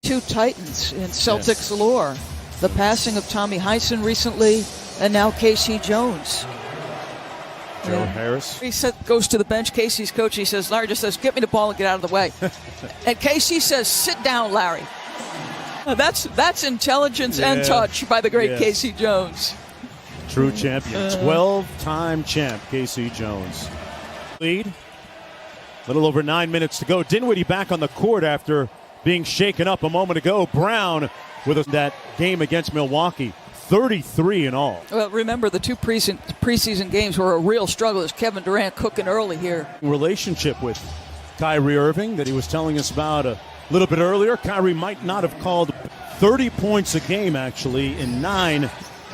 two titans in Celtics lore. The passing of Tommy Heisen recently, and now Casey Jones. Joe Harris. He goes to the bench. Casey's coach. He says, Larry just says, get me the ball and get out of the way. And Casey says, sit down, Larry. That's intelligence and touch by the great Casey Jones. True champion. 12-time champ, Casey Jones. Lead. A little over 9 minutes to go. Dinwiddie back on the court after being shaken up a moment ago. Brown with that game against Milwaukee. 33 in all. Well, remember, the two preseason games were a real struggle. As Kevin Durant cooking early here. Relationship with Kyrie Irving that he was telling us about a little bit earlier. Kyrie might not have called 30 points a game, actually, in 9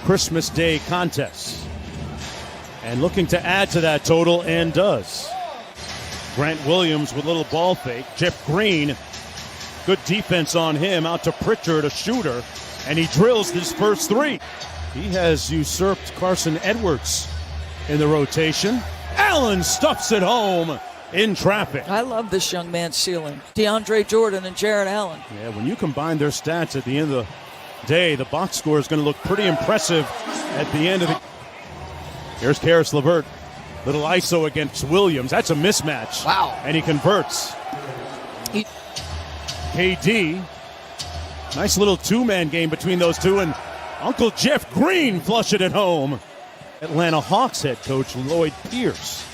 Christmas Day contests. And looking to add to that total, and does. Grant Williams with a little ball fake. Jeff Green, good defense on him. Out to Pritchard, a shooter. And he drills his first three. He has usurped Carson Edwards in the rotation. Allen stuffs it home in traffic. I love this young man's ceiling. DeAndre Jordan and Jared Allen. Yeah, when you combine their stats at the end of the day, the box score is going to look pretty impressive at the end of the... Here's Karis LeVert. Little ISO against Williams. That's a mismatch. Wow. And he converts. KD. Nice little two-man game between those two, and Uncle Jeff Green flushed it at home. Atlanta Hawks head coach Lloyd Pierce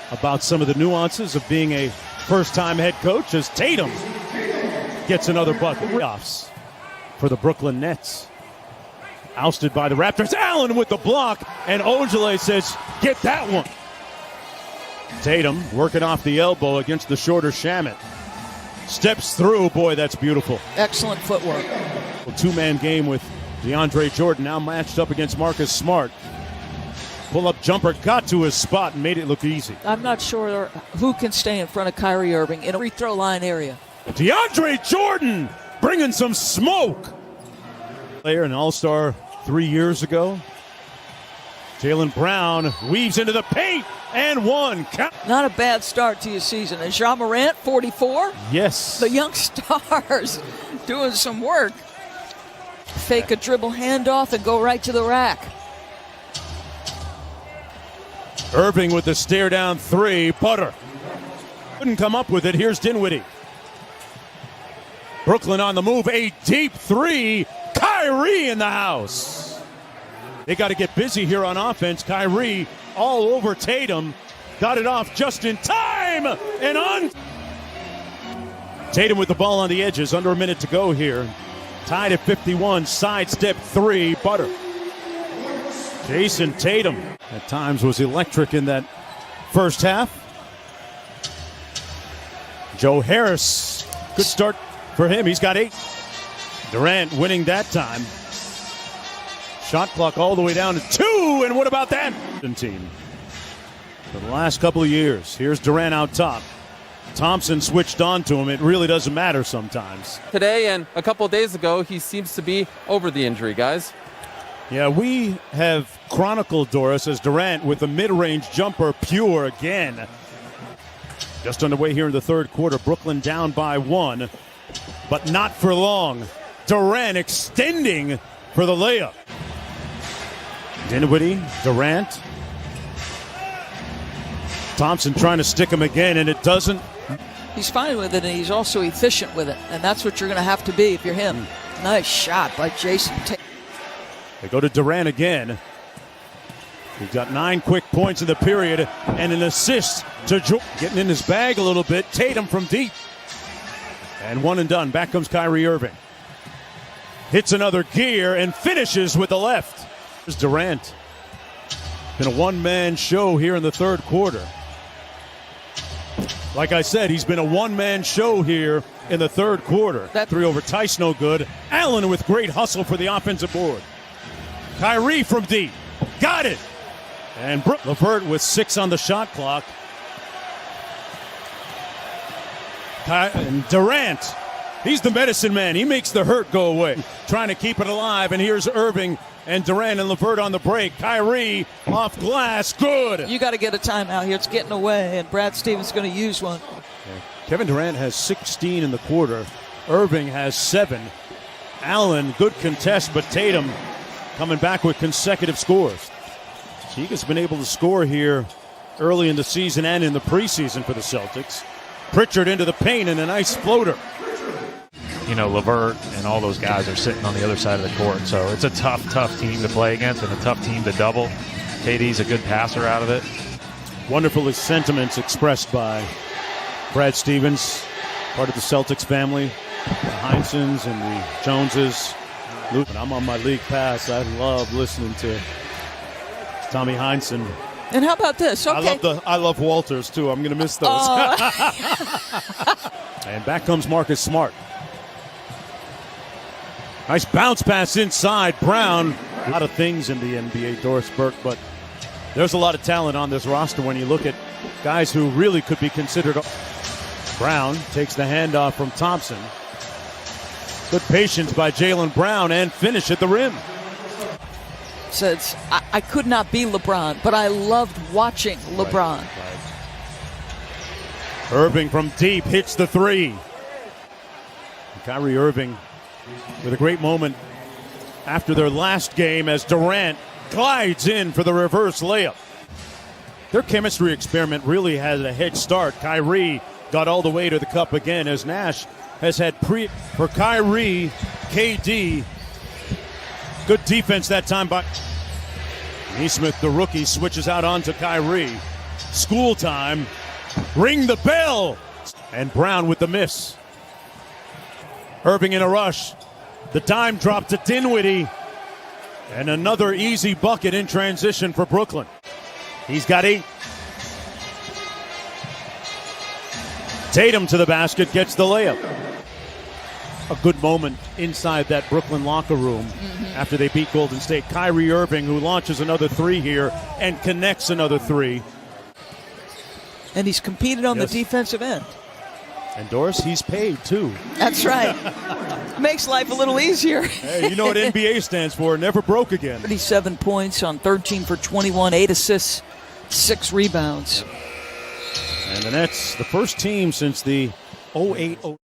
about some of the nuances of being a first-time head coach as Tatum gets another bucket. Playoffs for the Brooklyn Nets. Ousted by the Raptors. Allen with the block, and Ojale says, get that one. Tatum working off the elbow against the shorter Shamet. Steps through. Boy, that's beautiful. Excellent footwork. Two-man game with DeAndre Jordan now matched up against Marcus Smart. Pull-up jumper got to his spot and made it look easy. I'm not sure who can stay in front of Kyrie Irving in a free throw line area. DeAndre Jordan bringing some smoke. Player, an all-star 3 years ago. Jaylen Brown weaves into the paint and one. Not a bad start to your season. And Ja Morant, 44? Yes. The young stars doing some work. Fake a dribble handoff and go right to the rack. Irving with the stare down three. Butter. Couldn't come up with it. Here's Dinwiddie. Brooklyn on the move. A deep three. Kyrie in the house. They got to get busy here on offense. Kyrie all over Tatum. Got it off just in time. And on. Tatum with the ball on the edges. Under a minute to go here. Tied at 51. Sidestep three. Butter. Jason Tatum at times was electric in that first half. Joe Harris. Good start for him. He's got 8. Durant winning that time. Shot clock all the way down to 2, and what about that? Team for the last couple of years. Here's Durant out top. Thompson switched on to him. It really doesn't matter sometimes. Today and a couple of days ago, he seems to be over the injury, guys. Yeah, we have chronicled Doris as Durant with the mid-range jumper pure again. Just underway here in the third quarter. Brooklyn down by 1, but not for long. Durant extending for the layup. Dinwiddie, Durant. Thompson trying to stick him again, and it doesn't. He's fine with it, and he's also efficient with it, and that's what you're going to have to be if you're him. Nice shot by Jason Tatum. They go to Durant again. He's got 9 quick points in the period and an assist to Jordan. Getting in his bag a little bit. Tatum from deep. And one and done. Back comes Kyrie Irving. Hits another gear and finishes with the left. There's Durant. Been a one-man show here in the third quarter. Like I said, he's been a one-man show here in the third quarter. That 3 over Tice, no good. Allen with great hustle for the offensive board. Kyrie from deep. Got it. And LeVert with 6 on the shot clock. And Durant. He's the medicine man. He makes the hurt go away. Trying to keep it alive. And here's Irving and Durant and LeVert on the break. Kyrie off glass. Good. You got to get a timeout here. It's getting away, and Brad Stevens is going to use one. Kevin Durant has 16 in the quarter. Irving has 7. Allen, good contest, but Tatum coming back with consecutive scores. Teague's been able to score here early in the season and in the preseason for the Celtics. Pritchard into the paint and a nice floater. You know, LeVert and all those guys are sitting on the other side of the court. So it's a tough team to play against and a tough team to double. KD's a good passer out of it. Wonderful sentiments expressed by Brad Stevens, part of the Celtics family, the Heinsons and the Joneses. When I'm on my league pass, I love listening to Tommy Heinsohn. And how about this? Okay. I love Walters, too. I'm going to miss those. And back comes Marcus Smart. Nice bounce pass inside. Brown. A lot of things in the NBA, Doris Burke, but there's a lot of talent on this roster when you look at guys who really could be considered. Brown takes the handoff from Thompson. Good patience by Jaylen Brown and finish at the rim. Says, I could not be LeBron, but I loved watching LeBron. Right. Irving from deep hits the 3. Kyrie Irving with a great moment after their last game as Durant glides in for the reverse layup. Their chemistry experiment really had a head start. Kyrie got all the way to the cup again as Nash has had for Kyrie, KD. Good defense that time by Nesmith, the rookie, switches out onto Kyrie. School time. Ring the bell. And Brown with the miss. Irving in a rush. The dime drop to Dinwiddie. And another easy bucket in transition for Brooklyn. He's got 8. Tatum to the basket, gets the layup. A good moment inside that Brooklyn locker room after they beat Golden State. Kyrie Irving, who launches another 3 here and connects another 3. And he's competed on the defensive end. And Doris, he's paid too. That's right. Makes life a little easier. Hey, you know what NBA stands for? Never broke again. 37 points on 13 for 21, 8 assists, 6 rebounds. And the Nets, the first team since the 08